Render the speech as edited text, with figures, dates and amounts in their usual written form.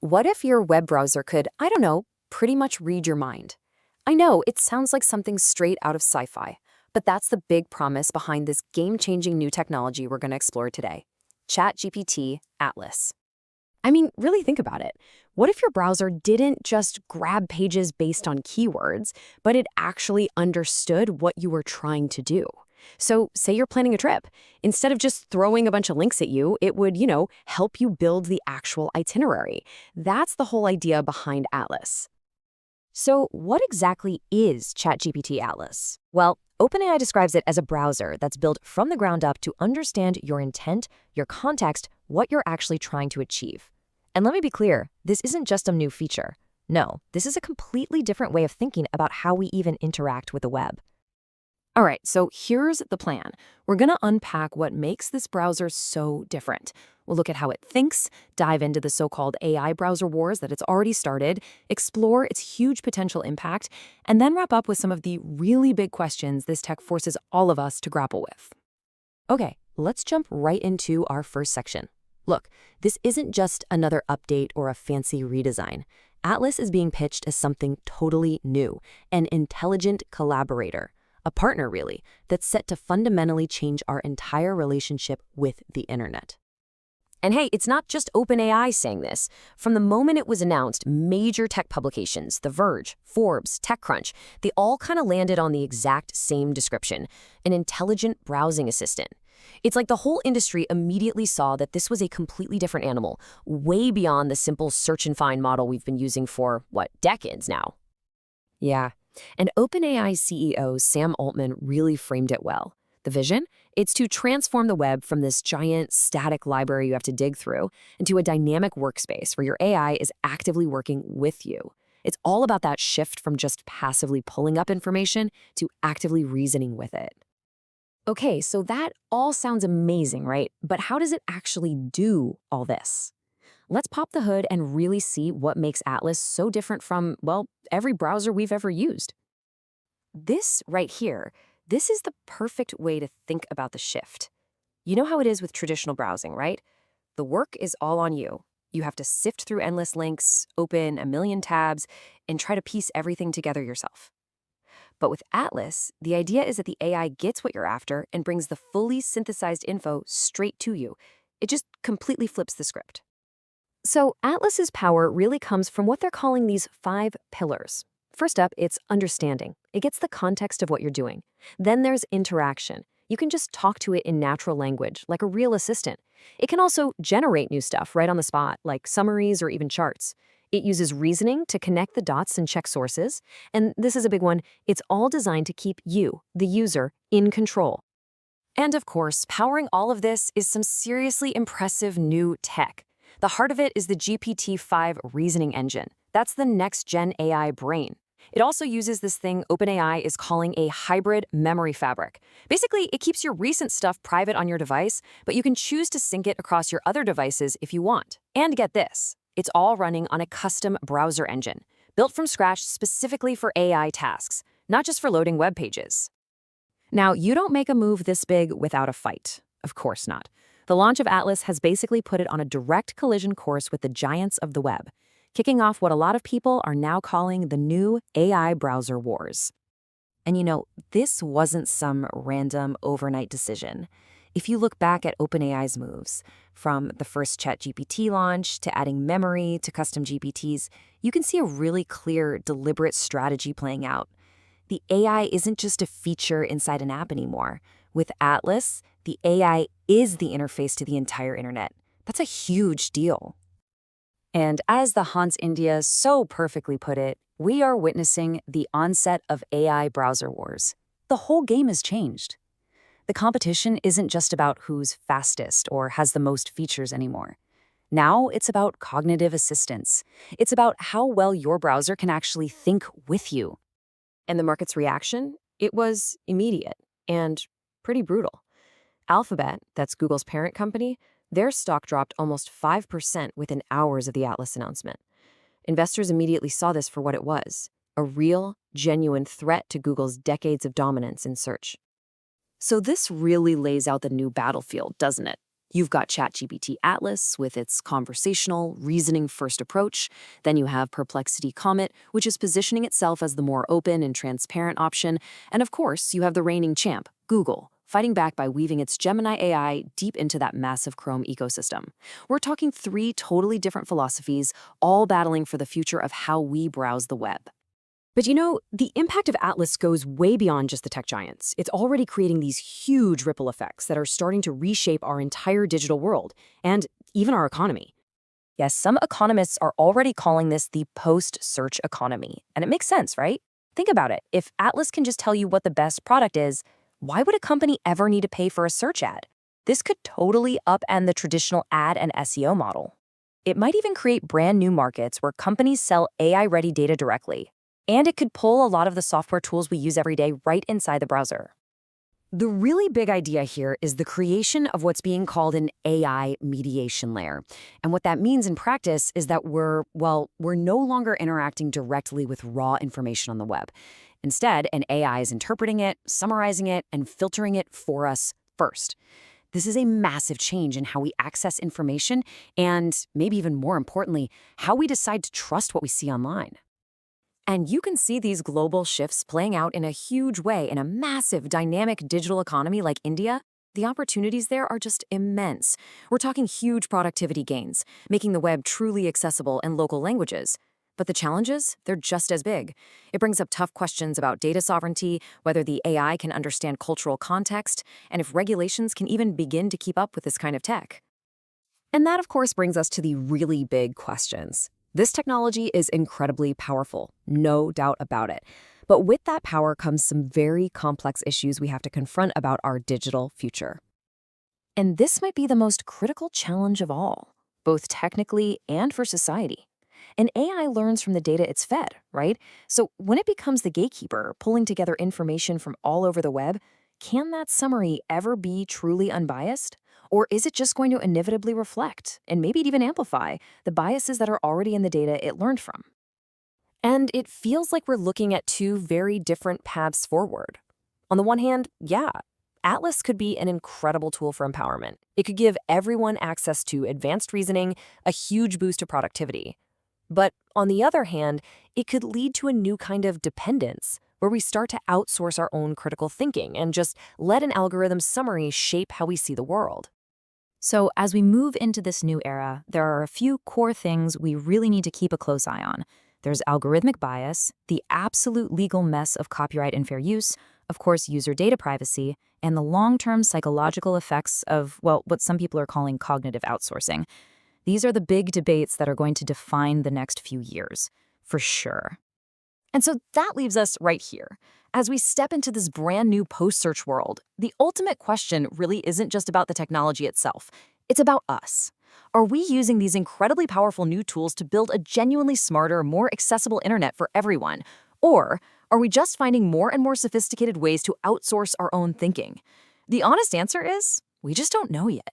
What if your web browser could, I don't know, pretty much read your mind? I know it sounds like something straight out of sci-fi, but that's the big promise behind this game-changing new technology we're going to explore today. ChatGPT Atlas. I mean, really think about it. What if your browser didn't just grab pages based on keywords, but it actually understood what you were trying to do? So, say you're planning a trip. Instead of just throwing a bunch of links at you, it would, help you build the actual itinerary. That's the whole idea behind Atlas. So, what exactly is ChatGPT Atlas? Well, OpenAI describes it as a browser that's built from the ground up to understand your intent, your context, what you're actually trying to achieve. And let me be clear, this isn't just a new feature. No, this is a completely different way of thinking about how we even interact with the web. All right, so here's the plan. We're going to unpack what makes this browser so different. We'll look at how it thinks, dive into the so-called AI browser wars that it's already started, explore its huge potential impact, and then wrap up with some of the really big questions this tech forces all of us to grapple with. Okay, let's jump right into our first section. Look, this isn't just another update or a fancy redesign. Atlas is being pitched as something totally new, an intelligent collaborator. A partner, really, that's set to fundamentally change our entire relationship with the internet. And hey, it's not just OpenAI saying this. From the moment it was announced, major tech publications, The Verge, Forbes, TechCrunch, they all kind of landed on the exact same description, an intelligent browsing assistant. It's like the whole industry immediately saw that this was a completely different animal, way beyond the simple search and find model we've been using for, decades now. Yeah. And OpenAI's CEO, Sam Altman, really framed it well. The vision? It's to transform the web from this giant static library you have to dig through into a dynamic workspace where your AI is actively working with you. It's all about that shift from just passively pulling up information to actively reasoning with it. Okay, so that all sounds amazing, right? But how does it actually do all this? Let's pop the hood and really see what makes Atlas so different from, every browser we've ever used. This right here, this is the perfect way to think about the shift. You know how it is with traditional browsing, right? The work is all on you. You have to sift through endless links, open a million tabs, and try to piece everything together yourself. But with Atlas, the idea is that the AI gets what you're after and brings the fully synthesized info straight to you. It just completely flips the script. So Atlas's power really comes from what they're calling these 5 pillars. First up, it's understanding. It gets the context of what you're doing. Then there's interaction. You can just talk to it in natural language, like a real assistant. It can also generate new stuff right on the spot, like summaries or even charts. It uses reasoning to connect the dots and check sources. And this is a big one. It's all designed to keep you, the user, in control. And of course, powering all of this is some seriously impressive new tech. The heart of it is the GPT-5 reasoning engine. That's the next-gen AI brain. It also uses this thing OpenAI is calling a hybrid memory fabric. Basically, it keeps your recent stuff private on your device, but you can choose to sync it across your other devices if you want. And get this, it's all running on a custom browser engine, built from scratch specifically for AI tasks, not just for loading web pages. Now, you don't make a move this big without a fight. Of course not. The launch of Atlas has basically put it on a direct collision course with the giants of the web, kicking off what a lot of people are now calling the new AI browser wars. And this wasn't some random overnight decision. If you look back at OpenAI's moves, from the first ChatGPT launch to adding memory to custom GPTs, you can see a really clear, deliberate strategy playing out. The AI isn't just a feature inside an app anymore. With Atlas, the AI is the interface to the entire internet. That's a huge deal. And as the Hans India so perfectly put it, we are witnessing the onset of AI browser wars. The whole game has changed. The competition isn't just about who's fastest or has the most features anymore. Now it's about cognitive assistance. It's about how well your browser can actually think with you. And the market's reaction? It was immediate and pretty brutal. Alphabet, that's Google's parent company, their stock dropped almost 5% within hours of the Atlas announcement. Investors immediately saw this for what it was, a real, genuine threat to Google's decades of dominance in search. So this really lays out the new battlefield, doesn't it? You've got ChatGPT Atlas with its conversational, reasoning-first approach. Then you have Perplexity Comet, which is positioning itself as the more open and transparent option. And of course, you have the reigning champ, Google, fighting back by weaving its Gemini AI deep into that massive Chrome ecosystem. We're talking three totally different philosophies, all battling for the future of how we browse the web. But the impact of Atlas goes way beyond just the tech giants. It's already creating these huge ripple effects that are starting to reshape our entire digital world and even our economy. Yes, some economists are already calling this the post-search economy. And it makes sense, right? Think about it. If Atlas can just tell you what the best product is, why would a company ever need to pay for a search ad? This could totally upend the traditional ad and SEO model. It might even create brand new markets where companies sell AI-ready data directly. And it could pull a lot of the software tools we use every day right inside the browser. The really big idea here is the creation of what's being called an AI mediation layer. And what that means in practice is that we're no longer interacting directly with raw information on the web. Instead, an AI is interpreting it, summarizing it, and filtering it for us first. This is a massive change in how we access information and, maybe even more importantly, how we decide to trust what we see online. And you can see these global shifts playing out in a huge way in a massive, dynamic digital economy like India. The opportunities there are just immense. We're talking huge productivity gains, making the web truly accessible in local languages. But the challenges, they're just as big. It brings up tough questions about data sovereignty, whether the AI can understand cultural context, and if regulations can even begin to keep up with this kind of tech. And that, of course, brings us to the really big questions. This technology is incredibly powerful, no doubt about it. But with that power comes some very complex issues we have to confront about our digital future. And this might be the most critical challenge of all, both technically and for society. An AI learns from the data it's fed, right? So when it becomes the gatekeeper, pulling together information from all over the web, can that summary ever be truly unbiased? Or is it just going to inevitably reflect, and maybe even amplify, the biases that are already in the data it learned from? And it feels like we're looking at two very different paths forward. On the one hand, yeah, Atlas could be an incredible tool for empowerment. It could give everyone access to advanced reasoning, a huge boost to productivity. But on the other hand, it could lead to a new kind of dependence, where we start to outsource our own critical thinking and just let an algorithm summary shape how we see the world. So as we move into this new era, there are a few core things we really need to keep a close eye on. There's algorithmic bias, the absolute legal mess of copyright and fair use, of course, user data privacy, and the long-term psychological effects of, what some people are calling cognitive outsourcing. These are the big debates that are going to define the next few years, for sure. And so that leaves us right here. As we step into this brand new post-search world, the ultimate question really isn't just about the technology itself. It's about us. Are we using these incredibly powerful new tools to build a genuinely smarter, more accessible internet for everyone? Or are we just finding more and more sophisticated ways to outsource our own thinking? The honest answer is, we just don't know yet.